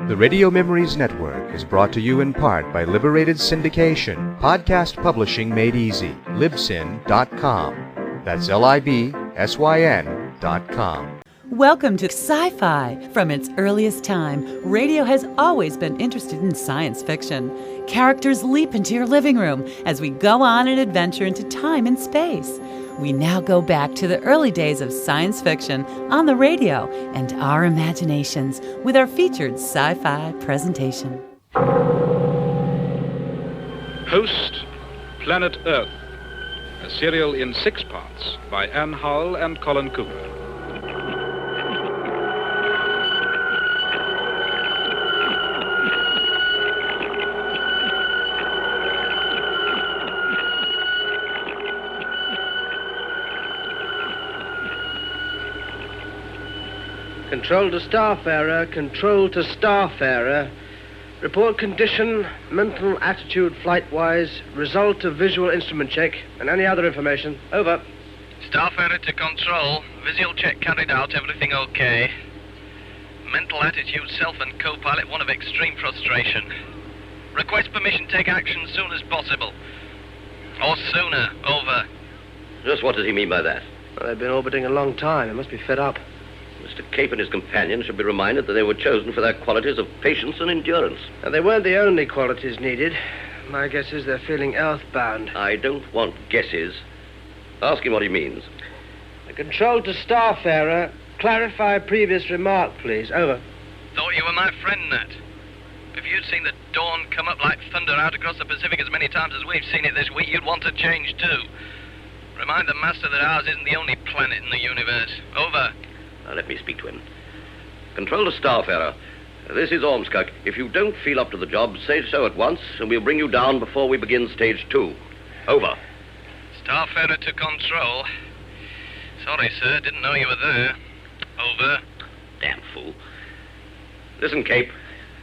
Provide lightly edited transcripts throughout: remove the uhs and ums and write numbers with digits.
The Radio Memories Network is brought to you in part by Liberated Syndication, podcast publishing made easy, libsyn.com. That's libsyn.com. Welcome to Sci-Fi. From its earliest time, radio has always been interested in science fiction. Characters leap into your living room as we go on an adventure into time and space. We now go back to the early days of science fiction on the radio and our imaginations with our featured sci-fi presentation. Host, Planet Earth, a serial in 6 parts by Anne Howell and Colin Cooper. Control to Starfarer, control to Starfarer. Report condition, mental attitude flight-wise, result of visual instrument check, and any other information. Over. Starfarer to control, visual check carried out, everything okay. Mental attitude, self and co-pilot, one of extreme frustration. Request permission, take action soon as possible. Or sooner, over. Just what does he mean by that? Well, they've been orbiting a long time. They must be fed up. Mr. Cape and his companions should be reminded that they were chosen for their qualities of patience and endurance. And they weren't the only qualities needed. My guess is they're feeling earthbound. I don't want guesses. Ask him what he means. Control to Starfarer. Clarify previous remark, please. Over. Thought you were my friend, Nat. If you'd seen the dawn come up like thunder out across the Pacific as many times as we've seen it this week, you'd want to change too. Remind the Master that ours isn't the only planet in the universe. Over. Now, let me speak to him. Control to Starfarer. This is Ormskirk. If you don't feel up to the job, say so at once, and we'll bring you down before we begin stage 2. Over. Starfarer to control. Sorry, sir. Didn't know you were there. Over. Damn fool. Listen, Cape.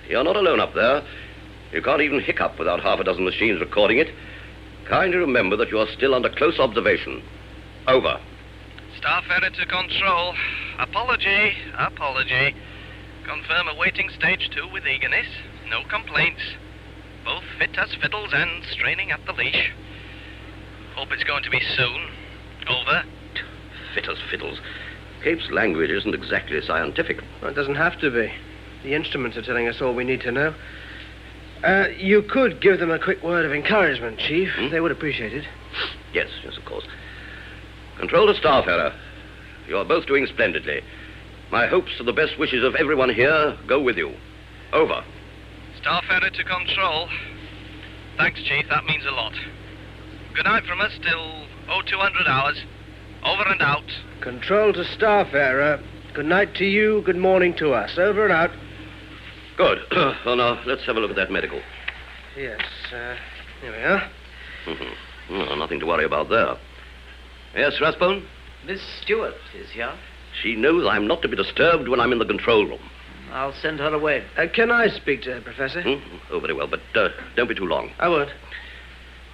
You're not alone up there. You can't even hiccup without half a dozen machines recording it. Kindly remember that you are still under close observation. Over. Starfarer to control. Apology. Confirm awaiting stage 2 with eagerness. No complaints. Both fit as fiddles and straining at the leash. Hope it's going to be soon. Over. Fit as fiddles. Cape's language isn't exactly scientific. Well, it doesn't have to be. The instruments are telling us all we need to know. You could give them a quick word of encouragement, Chief. They would appreciate it. Yes, of course. Control to Starfarer. You're both doing splendidly. My hopes and the best wishes of everyone here go with you. Over. Starfarer to control. Thanks, Chief. That means a lot. Good night from us till 0200 hours. Over and out. Control to Starfarer. Good night to you. Good morning to us. Over and out. Good. Well, now, let's have a look at that medical. Yes, here we are. Well, nothing to worry about there. Yes, Rathbone? Miss Stewart is here. She knows I'm not to be disturbed when I'm in the control room. I'll send her away. Can I speak to her, Professor? Oh, very well, but don't be too long. I won't.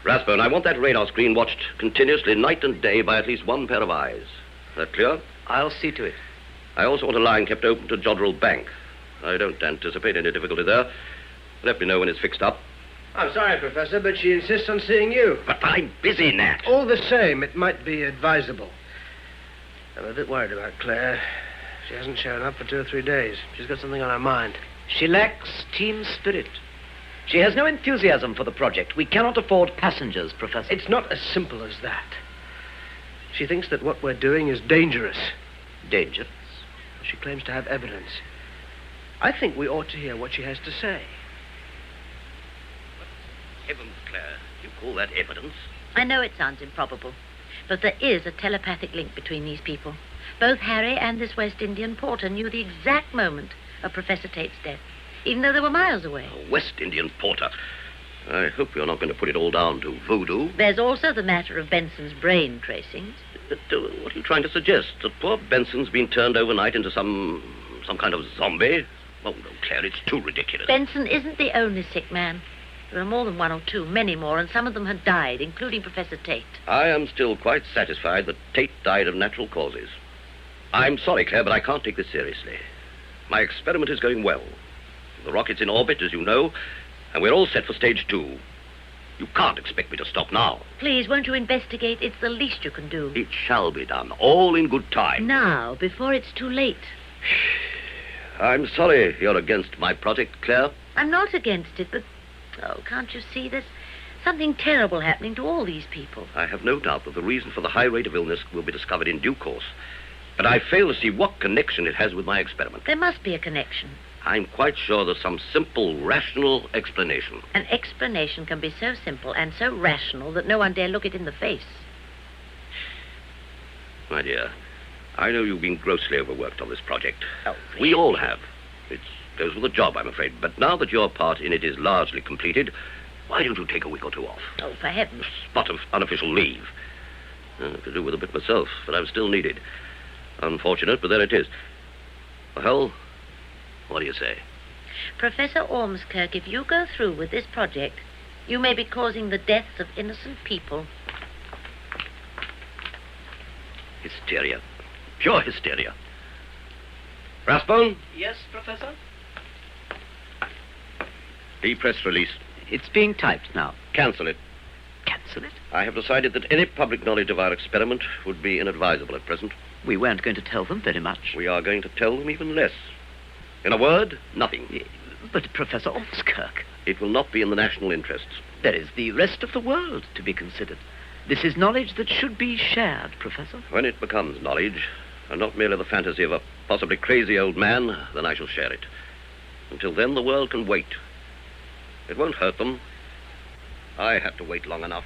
Rathbone, I want that radar screen watched continuously night and day by at least one pair of eyes. Is that clear? I'll see to it. I also want a line kept open to Jodrell Bank. I don't anticipate any difficulty there. Let me know when it's fixed up. I'm sorry, Professor, but she insists on seeing you. But I'm busy, Nat. All the same, it might be advisable. I'm a bit worried about Claire. She hasn't shown up for 2 or 3 days. She's got something on her mind. She lacks team spirit. She has no enthusiasm for the project. We cannot afford passengers, Professor. It's not as simple as that. She thinks that what we're doing is dangerous. Dangerous? She claims to have evidence. I think we ought to hear what she has to say. Heavens, Claire, you call that evidence? I know it sounds improbable, but there is a telepathic link between these people. Both Harry and this West Indian porter knew the exact moment of Professor Tate's death, even though they were miles away. A West Indian porter. I hope you're not going to put it all down to voodoo. There's also the matter of Benson's brain tracings. But, what are you trying to suggest? That poor Benson's been turned overnight into some kind of zombie? Oh, no, Claire, it's too ridiculous. Benson isn't the only sick man. There are more than 1 or 2, many more, and some of them had died, including Professor Tate. I am still quite satisfied that Tate died of natural causes. I'm sorry, Claire, but I can't take this seriously. My experiment is going well. The rocket's in orbit, as you know, and we're all set for stage 2. You can't expect me to stop now. Please, won't you investigate? It's the least you can do. It shall be done, all in good time. Now, before it's too late. I'm sorry you're against my project, Claire. I'm not against it, but... Oh, can't you see? There's something terrible happening to all these people. I have no doubt that the reason for the high rate of illness will be discovered in due course. But I fail to see what connection it has with my experiment. There must be a connection. I'm quite sure there's some simple, rational explanation. An explanation can be so simple and so rational that no one dare look it in the face. My dear, I know you've been grossly overworked on this project. Oh, we all have. It goes with the job, I'm afraid. But now that your part in it is largely completed, why don't you take a week or two off? Oh, for heaven's... A spot of unofficial leave. I could do with a bit myself, but I'm still needed. Unfortunate, but there it is. Well, what do you say? Professor Ormskirk, if you go through with this project, you may be causing the deaths of innocent people. Hysteria. Pure hysteria. Rathbone? Yes, Professor? The press release. It's being typed now. Cancel it. Cancel it? I have decided that any public knowledge of our experiment would be inadvisable at present. We weren't going to tell them very much. We are going to tell them even less. In a word, nothing. But, Professor Ormskirk... It will not be in the national interests. There is the rest of the world to be considered. This is knowledge that should be shared, Professor. When it becomes knowledge, and not merely the fantasy of a possibly crazy old man, then I shall share it. Until then, the world can wait. It won't hurt them. I had to wait long enough.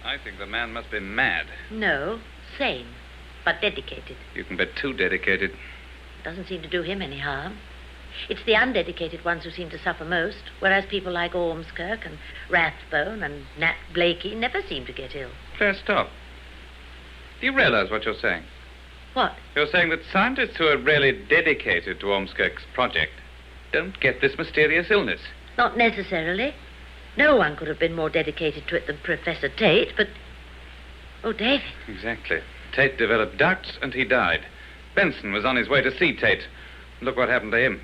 I think the man must be mad. No, sane, but dedicated. You can bet too dedicated. Doesn't seem to do him any harm. It's the undedicated ones who seem to suffer most, whereas people like Ormskirk and Rathbone and Nat Blakey never seem to get ill. Claire, stop. Do you realize what you're saying? What? You're saying that scientists who are really dedicated to Ormskirk's project don't get this mysterious illness. Not necessarily. No one could have been more dedicated to it than Professor Tate, but... Oh, David. Exactly. Tate developed doubts and he died. Benson was on his way to see Tate. Look what happened to him.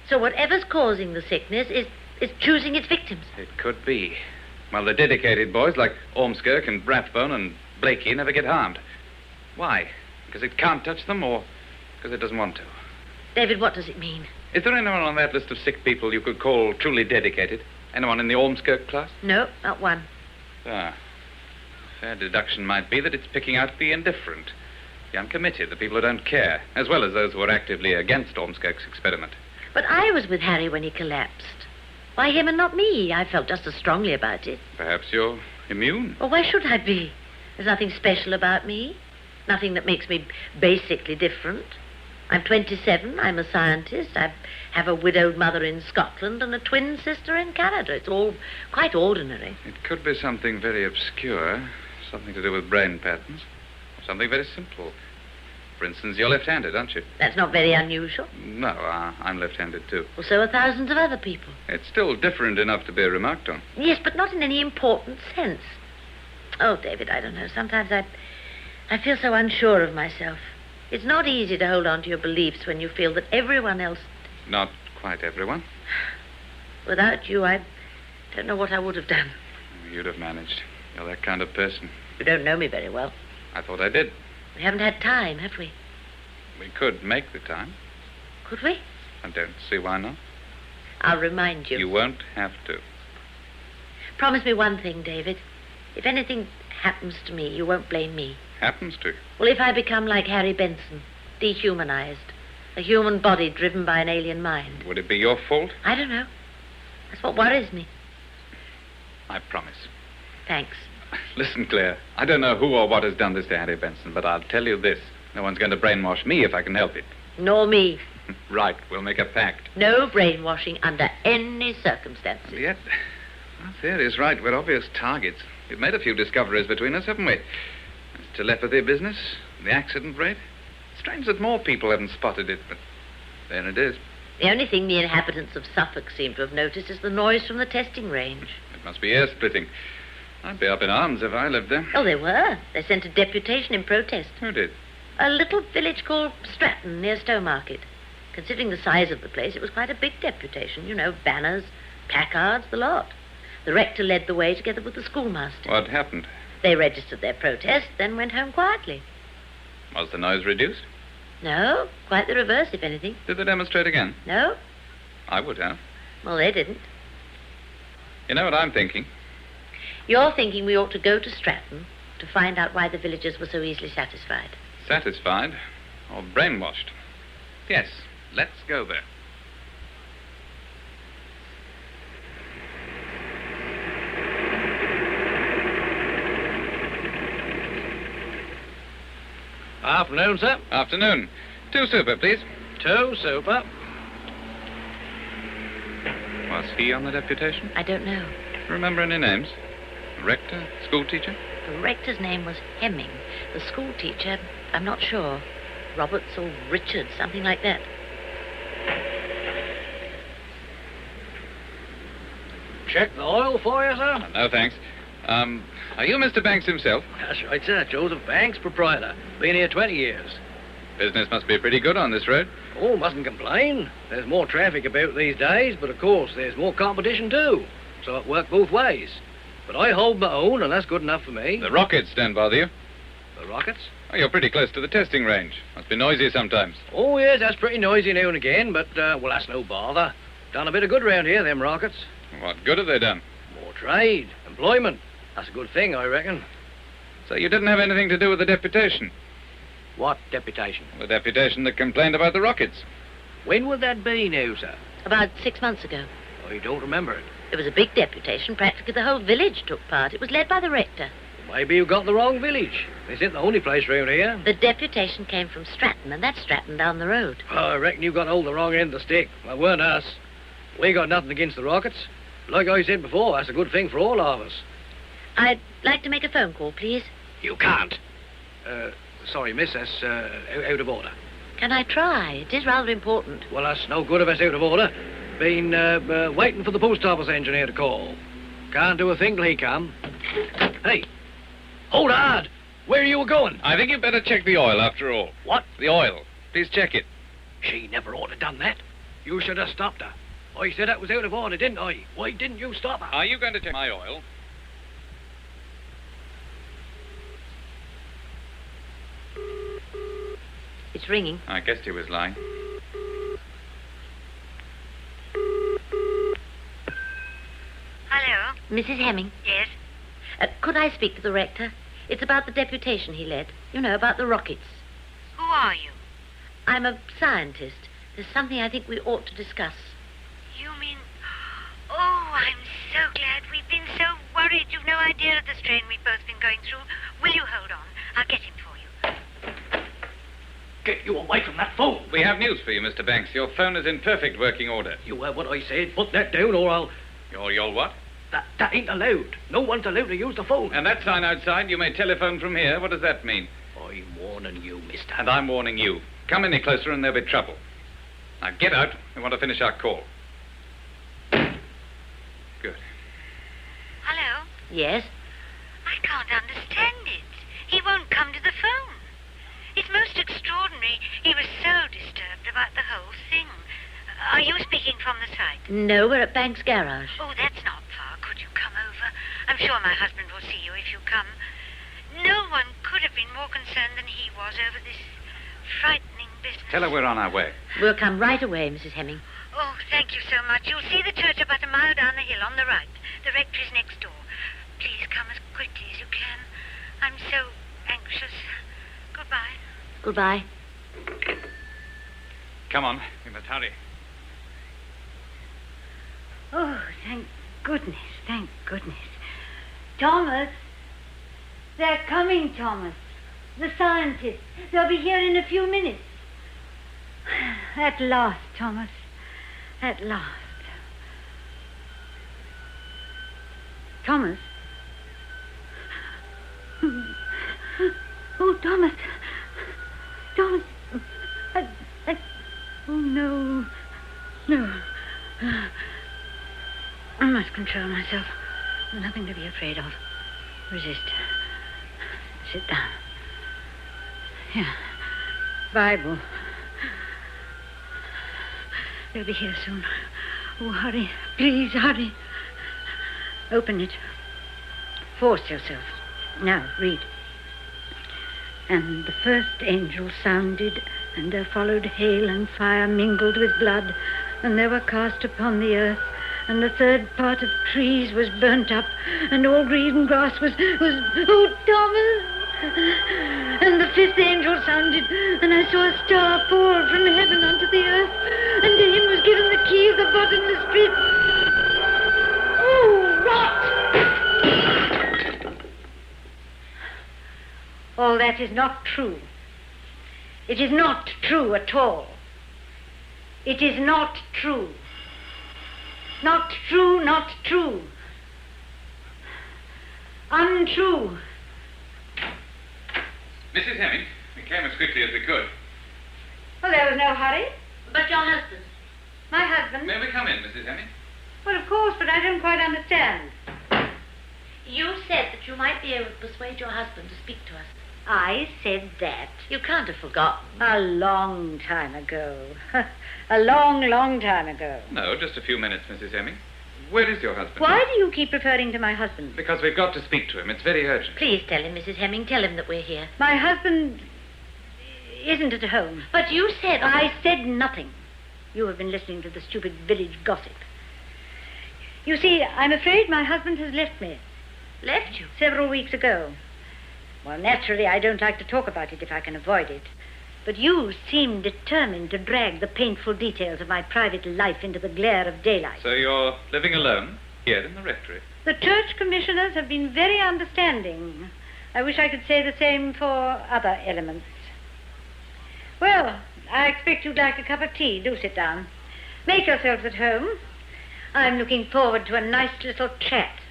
So whatever's causing the sickness is choosing its victims. It could be. Well, the dedicated boys like Ormskirk and Rathbone and Blakey never get harmed. Why? Because it can't touch them or because it doesn't want to? David, what does it mean? Is there anyone on that list of sick people you could call truly dedicated? Anyone in the Ormskirk class? No, not one. Ah. A fair deduction might be that it's picking out the indifferent, the uncommitted, the people who don't care, as well as those who are actively against Ormskirk's experiment. But I was with Harry when he collapsed. Why him and not me? I felt just as strongly about it. Perhaps you're immune. Well, why should I be? There's nothing special about me. Nothing that makes me basically different. I'm 27, I'm a scientist, I have a widowed mother in Scotland and a twin sister in Canada. It's all quite ordinary. It could be something very obscure, something to do with brain patterns, or something very simple. For instance, you're left-handed, aren't you? That's not very unusual. No, I'm left-handed too. Well, so are thousands of other people. It's still different enough to be remarked on. Yes, but not in any important sense. Oh, David, I don't know. Sometimes I feel so unsure of myself. It's not easy to hold on to your beliefs when you feel that everyone else... Not quite everyone. Without you, I don't know what I would have done. You'd have managed. You're that kind of person. You don't know me very well. I thought I did. We haven't had time, have we? We could make the time. Could we? I don't see why not. I'll remind you. You won't have to. Promise me one thing, David. If anything happens to me, you won't blame me. Happens to you. Well, if I become like Harry Benson, dehumanized, a human body driven by an alien mind. Would it be your fault? I don't know. That's what worries me. I promise. Thanks. Listen, Claire, I don't know who or what has done this to Harry Benson, but I'll tell you this. No one's going to brainwash me if I can help it. Nor me. Right, we'll make a pact. No brainwashing under any circumstances. Yet, our theory is right. We're obvious targets. We've made a few discoveries between us, haven't we? This telepathy business, the accident rate. Strange that more people haven't spotted it, but there it is. The only thing the inhabitants of Suffolk seem to have noticed is the noise from the testing range. It must be air-splitting. I'd be up in arms if I lived there. Oh, they were. They sent a deputation in protest. Who did? A little village called Stratton near Stowmarket. Considering the size of the place, it was quite a big deputation. You know, banners, placards, the lot. The rector led the way together with the schoolmaster. What happened? They registered their protest, then went home quietly. Was the noise reduced? No, quite the reverse, if anything. Did they demonstrate again? No? I would have. Well, they didn't. You know what I'm thinking? You're thinking we ought to go to Stratton to find out why the villagers were so easily satisfied. Satisfied or brainwashed? Yes, let's go there. Afternoon, sir. Afternoon. 2 super, please. 2 super. Was he on the deputation? I don't know. Remember any names? Rector? School teacher? The rector's name was Hemming. The school teacher, I'm not sure. Roberts or Richards, something like that. Check the oil for you, sir? No, thanks. Are you Mr. Banks himself? That's right, sir. Joseph Banks, proprietor. Been here 20 years. Business must be pretty good on this road. Oh, mustn't complain. There's more traffic about these days, but of course there's more competition too. So it works both ways. But I hold my own, and that's good enough for me. The rockets don't bother you. The rockets? Oh, you're pretty close to the testing range. Must be noisy sometimes. Oh, yes, that's pretty noisy now and again, but, well, that's no bother. Done a bit of good round here, them rockets. What good have they done? More trade, employment. That's a good thing, I reckon. So you didn't have anything to do with the deputation? What deputation? The deputation that complained about the rockets. When would that be now, sir? About 6 months ago. I don't remember it. It was a big deputation. Practically the whole village took part. It was led by the rector. Maybe you got the wrong village. This isn't the only place round here. The deputation came from Stratton, and that's Stratton down the road. Oh, I reckon you got hold of the wrong end of the stick. Well, weren't us. We got nothing against the rockets. Like I said before, that's a good thing for all of us. I'd like to make a phone call, please. You can't. Sorry, miss, that's out of order. Can I try? It is rather important. Well, that's no good if it's out of order. Been waiting for the post office engineer to call. Can't do a thing till he come. Hey, hold hard. Where are you going? I think you'd better check the oil after all. What? The oil. Please check it. She never ought to have done that. You should have stopped her. I said that was out of order, didn't I? Why didn't you stop her? Are you going to check my oil? It's ringing. I guessed he was lying. Hello? Mrs. Hemming. Yes? Could I speak to the rector? It's about the deputation he led. You know, about the rockets. Who are you? I'm a scientist. There's something I think we ought to discuss. You mean... Oh, I'm so glad. We've been so worried. You've no idea of the strain we've both been going through. Will you hold on? I'll get him for you. Get you away from that phone. We have news for you, Mr. Banks. Your phone is in perfect working order. You heard what I said. Put that down or I'll... You'll what? That ain't allowed. No one's allowed to use the phone. And that sign outside, you may telephone from here. What does that mean? I'm warning you, mister. And I'm warning you. Come any closer and there'll be trouble. Now get out. We want to finish our call. Good. Hello? Yes? I can't understand it. He won't come to the phone. It's most extraordinary. He was so disturbed about the whole thing. Are you speaking from the site? No, we're at Banks' garage. Oh, that's not far. Could you come over? I'm sure my husband will see you if you come. No one could have been more concerned than he was over this frightening business. Tell her we're on our way. We'll come right away, Mrs. Hemming. Oh, thank you so much. You'll see the church about a mile down the hill on the right. The rectory's next door. Please come as quickly as you can. I'm so anxious. Goodbye. Goodbye. Come on. We must hurry. Oh, thank goodness, thank goodness. Thomas! They're coming, Thomas. The scientists. They'll be here in a few minutes. At last, Thomas. At last. Thomas? Oh, Thomas. Thomas. Oh, no. No. I must control myself. There's nothing to be afraid of. Resist. Sit down. Here. Bible. They'll be here soon. Oh, hurry. Please, hurry. Open it. Force yourself. Now, read. And the first angel sounded, and there followed hail and fire mingled with blood, and they were cast upon the earth, and the third part of trees was burnt up, and all green grass was oh, Thomas! And the fifth angel sounded, and I saw a star fall from heaven unto the earth, and to him was given the key of the bottomless pit. Oh, rot! All that is not true. It is not true at all. It is not true. Not true, not true. Untrue. Mrs. Hemming, we came as quickly as we could. Well, there was no hurry. But your husband? My husband? May we come in, Mrs. Hemming? Well, of course, but I don't quite understand. You said that you might be able to persuade your husband to speak to us. I said that. You can't have forgotten. A long time ago. A long, long time ago. No, just a few minutes, Mrs. Hemming. Where is your husband? Why do you keep referring to my husband? Because we've got to speak to him. It's very urgent. Please tell him, Mrs. Hemming. Tell him that we're here. My husband isn't at home. But you said... I said nothing. You have been listening to the stupid village gossip. You see, I'm afraid my husband has left me. Left you? Several weeks ago. Well, naturally, I don't like to talk about it if I can avoid it. But you seem determined to drag the painful details of my private life into the glare of daylight. So you're living alone here in the rectory? The church commissioners have been very understanding. I wish I could say the same for other elements. Well, I expect you'd like a cup of tea. Do sit down. Make yourselves at home. I'm looking forward to a nice little chat.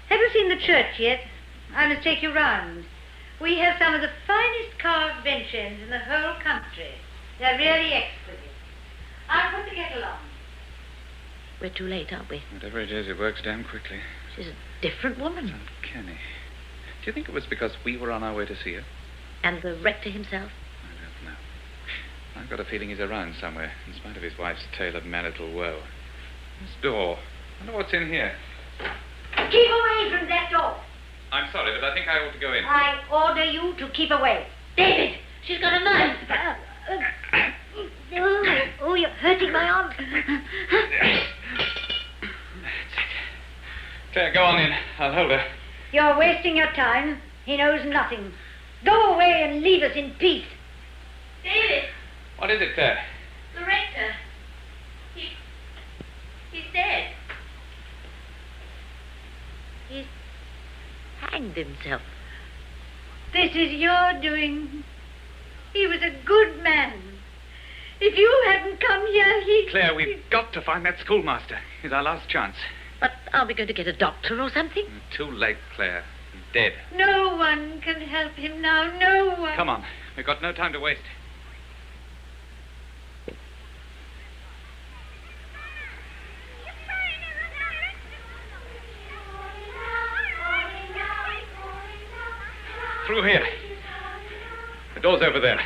Have you seen the church yet? I must take you round. We have some of the finest carved bench ends in the whole country. They're really exquisite. I'll put the kettle on. We're too late, aren't we? Whatever it is, it works damn quickly. She's a different woman. It's uncanny. Do you think it was because we were on our way to see her? And the rector himself? I don't know. I've got a feeling he's around somewhere, in spite of his wife's tale of marital woe. This door. I wonder what's in here. Keep away from that door. I'm sorry, but I think I ought to go in. I order you to keep away. David! She's got a knife! Oh, you're hurting my arm. Claire, go on in. I'll hold her. You're wasting your time. He knows nothing. Go away and leave us in peace. David! What is it, Claire? The rector. He's dead. He's hanged himself. This is your doing. He was a good man. If you hadn't come here, Claire, we've got to find that schoolmaster. He's our last chance. But are we going to get a doctor or something? Too late, Claire. He's dead. No one can help him now. No one. Come on. We've got no time to waste. Through here. The door's over there.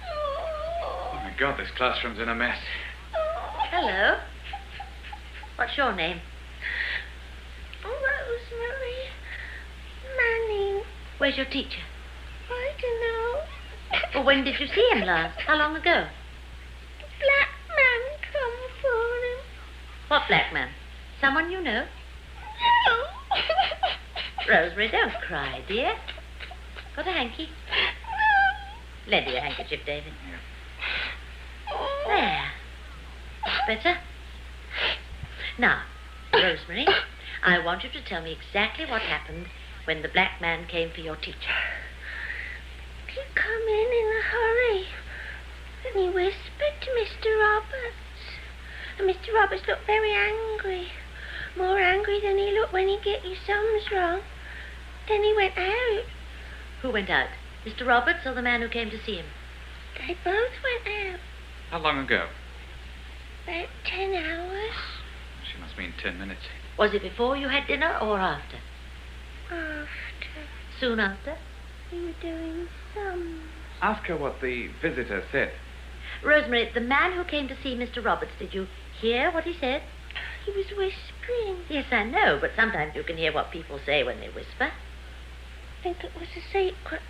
Oh, my God, this classroom's in a mess. Hello. What's your name? Rosemary Manning. Where's your teacher? I don't know. Well, when did you see him last? How long ago? Black man come for him. What black man? Someone you know? No. Rosemary, don't cry, dear. Got a hanky? Lend me your handkerchief, David. There. That's better. Now, Rosemary, I want you to tell me exactly what happened when the black man came for your teacher. He come in a hurry, and he whispered to Mr. Roberts. And Mr. Roberts looked very angry, more angry than he looked when he get his sums wrong. Then he went out. Who went out? Mr. Roberts or the man who came to see him? They both went out. How long ago? About 10 hours. She must me in 10 minutes. Was it before you had dinner or after? After. Soon after? We were doing some. Ask her what the visitor said. Rosemary, the man who came to see Mr. Roberts, did you hear what he said? He was whispering. Yes, I know, but sometimes you can hear what people say when they whisper. I think it was a secret.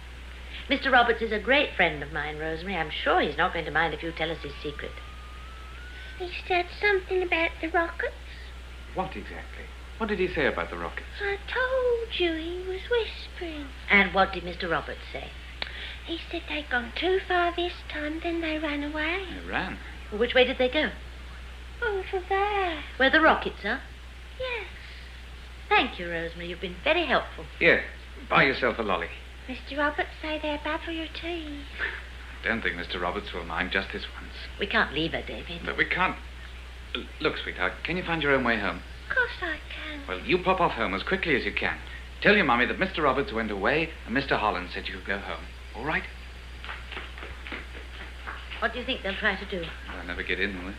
Mr. Roberts is a great friend of mine, Rosemary. I'm sure he's not going to mind if you tell us his secret. He said something about the rockets. What exactly? What did he say about the rockets? I told you he was whispering. And what did Mr. Roberts say? He said they'd gone too far this time, then they ran away. They ran. Which way did they go? Over there. Where the rockets are? Yes. Thank you, Rosemary. You've been very helpful. Here, buy yourself a lolly. Mr. Roberts say they're bad for your teeth. I don't think Mr. Roberts will mind just this once. We can't leave her, David. But we can't. Look, sweetheart, can you find your own way home? Of course I can. Well, you pop off home as quickly as you can. Tell your mummy that Mr. Roberts went away and Mr. Holland said you could go home. All right? What do you think they'll try to do? They'll never get in, will they?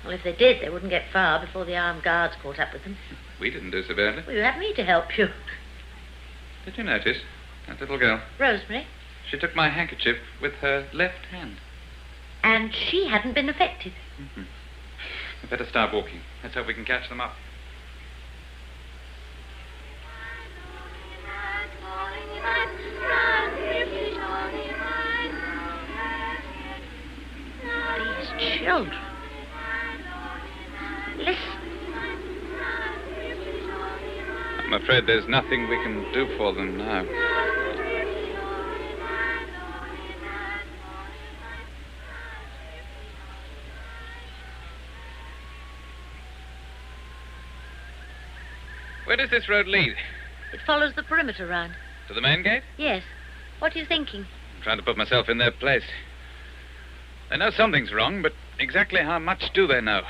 Well, if they did, they wouldn't get far before the armed guards caught up with them. We didn't do so badly. Well, you have me to help you. Did you notice that little girl? Rosemary. She took my handkerchief with her left hand. And she hadn't been affected. Mm-hmm. We'd better start walking. Let's hope we can catch them up. These children. Listen. I'm afraid there's nothing we can do for them now. Where does this road lead? It follows the perimeter round. To the main gate? Yes. What are you thinking? I'm trying to put myself in their place. They know something's wrong, but exactly how much do they know?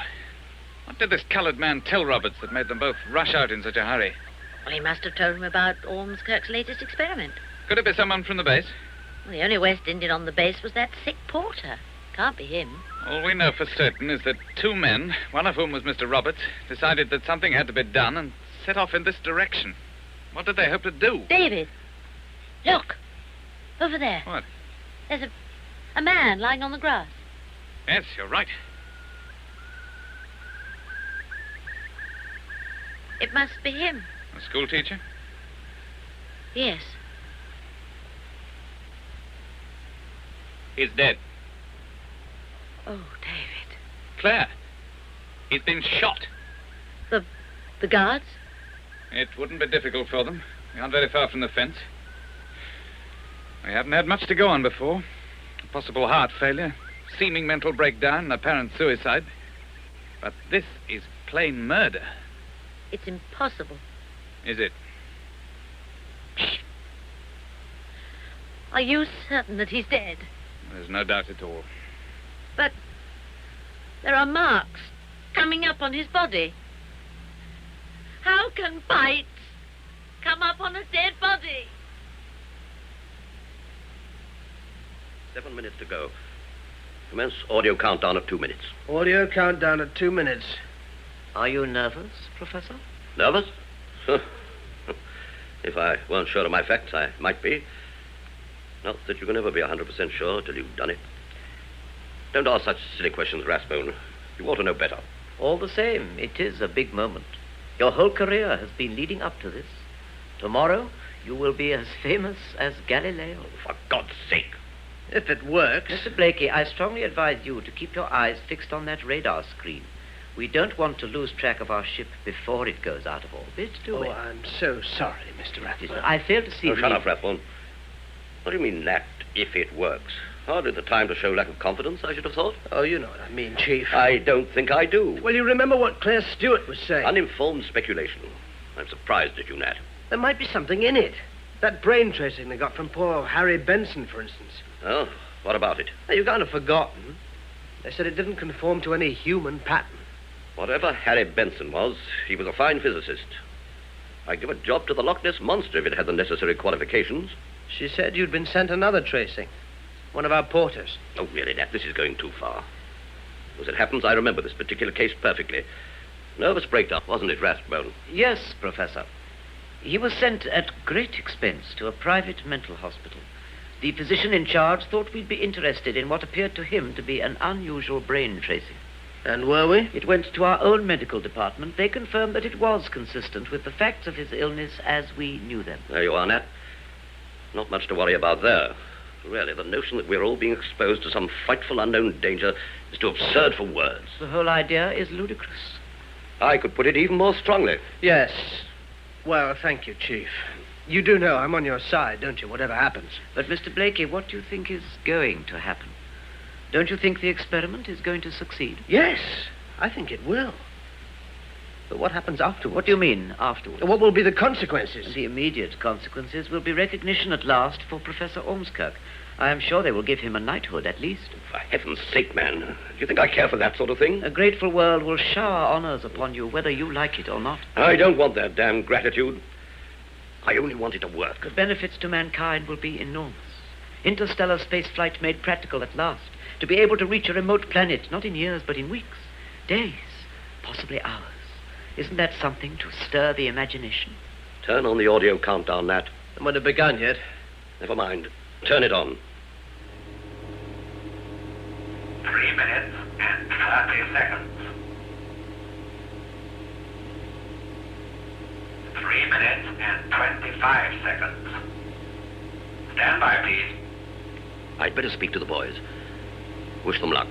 What did this colored man tell Roberts that made them both rush out in such a hurry? Well, he must have told him about Ormskirk's latest experiment. Could it be someone from the base? Well, the only West Indian on the base was that sick porter. Can't be him. All we know for certain is that two men, one of whom was Mr. Roberts, decided that something had to be done and set off in this direction. What did they hope to do? David, look. Over there. What? There's a man lying on the grass. Yes, you're right. It must be him. A school teacher? Yes. He's dead. Oh, David. Claire, he's been shot. The guards? It wouldn't be difficult for them. We aren't very far from the fence. We haven't had much to go on before. A possible heart failure, seeming mental breakdown, and apparent suicide. But this is plain murder. It's impossible. Is it? Are you certain that he's dead? There's no doubt at all. But there are marks coming up on his body. How can bites come up on a dead body? 7 minutes to go. Commence audio countdown at 2 minutes. Audio countdown at 2 minutes. Are you nervous, Professor? Nervous? If I weren't sure of my facts, I might be. Not that you can ever be 100% sure till you've done it. Don't ask such silly questions, Rathbone. You ought to know better. All the same, it is a big moment. Your whole career has been leading up to this. Tomorrow, you will be as famous as Galileo. For God's sake. If it works. Mr. Blakey, I strongly advise you to keep your eyes fixed on that radar screen. We don't want to lose track of our ship before it goes out of orbit, do we? Oh, I'm so sorry, Mr. Rathbone. I fail to see... Oh, shut up, Rathbone. What do you mean, that, if it works? Hardly the time to show lack of confidence, I should have thought. Oh, you know what I mean, Chief. I don't think I do. Well, you remember what Claire Stewart was saying. Uninformed speculation. I'm surprised at you, Nat. There might be something in it. That brain tracing they got from poor Harry Benson, for instance. Oh, what about it? Now, you've kind of forgotten. They said it didn't conform to any human pattern. Whatever Harry Benson was, he was a fine physicist. I'd give a job to the Loch Ness Monster if it had the necessary qualifications. She said you'd been sent another tracing. One of our porters. Oh, really, Nat, this is going too far. As it happens, I remember this particular case perfectly. Nervous breakdown, wasn't it, Rathbone? Yes, Professor. He was sent at great expense to a private mental hospital. The physician in charge thought we'd be interested in what appeared to him to be an unusual brain tracing. And were we? It went to our own medical department. They confirmed that it was consistent with the facts of his illness as we knew them. There you are, Nat. Not much to worry about there. Really, the notion that we're all being exposed to some frightful unknown danger is too absurd for words. The whole idea is ludicrous. I could put it even more strongly. Yes. Well, thank you, Chief. You do know I'm on your side, don't you, whatever happens? But, Mr. Blakey, what do you think is going to happen? Don't you think the experiment is going to succeed? Yes, I think it will. But what happens afterwards? What do you mean, afterwards? What will be the consequences? The immediate consequences will be recognition at last for Professor Ormskirk. I am sure they will give him a knighthood, at least. For heaven's sake, man. Do you think I care for that sort of thing? A grateful world will shower honors upon you, whether you like it or not. I don't want that damn gratitude. I only want it to work. The benefits to mankind will be enormous. Interstellar spaceflight made practical at last. To be able to reach a remote planet, not in years, but in weeks, days, possibly hours. Isn't that something to stir the imagination? Turn on the audio countdown, Nat. It won't have begun yet. Never mind. Turn it on. 3 minutes and 30 seconds. 3 minutes and 25 seconds. Stand by, please. I'd better speak to the boys. Wish them luck.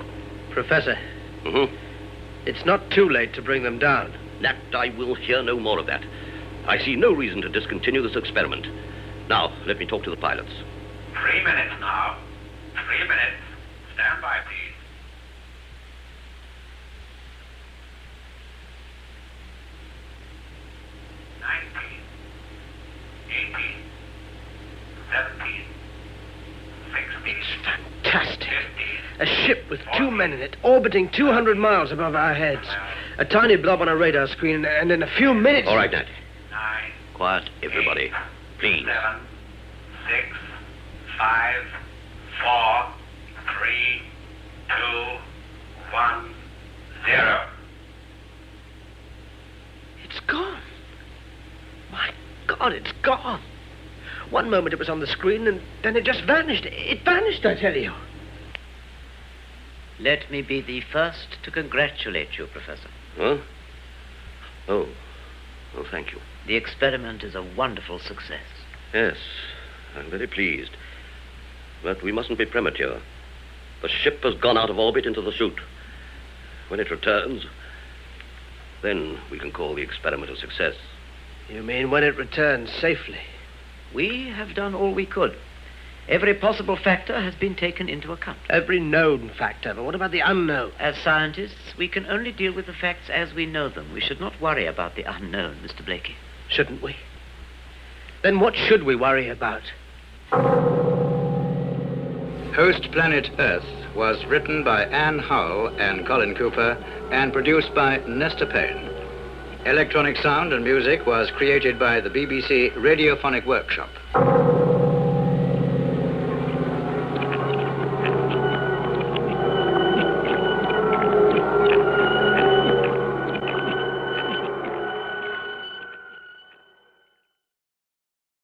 Professor. Mm-hmm. It's not too late to bring them down. Nat, I will hear no more of that. I see no reason to discontinue this experiment. Now, let me talk to the pilots. 3 minutes now. 3 minutes. Stand by, please. 19, 18, 17, 16, Fantastic. 15. A ship with 2 men in it, orbiting 200 miles above our heads. A tiny blob on a radar screen, and in a few minutes... All right, Nat. 9, Quiet, everybody. 8, Please. 7, 6, 5, 4, 3, 2, 1, 0. It's gone. My God, it's gone. One moment it was on the screen, and then it just vanished. It vanished, I tell you. Let me be the first to congratulate you, Professor. Huh? Oh, thank you. The experiment is a wonderful success. Yes, I'm very pleased. But we mustn't be premature. The ship has gone out of orbit into the chute. When it returns, then we can call the experiment a success. You mean when it returns safely? We have done all we could. Every possible factor has been taken into account. Every known factor, but what about the unknown? As scientists, we can only deal with the facts as we know them. We should not worry about the unknown, Mr. Blakey. Shouldn't we? Then what should we worry about? Host Planet Earth was written by Anne Howell and Colin Cooper and produced by Nestor Payne. Electronic sound and music was created by the BBC Radiophonic Workshop.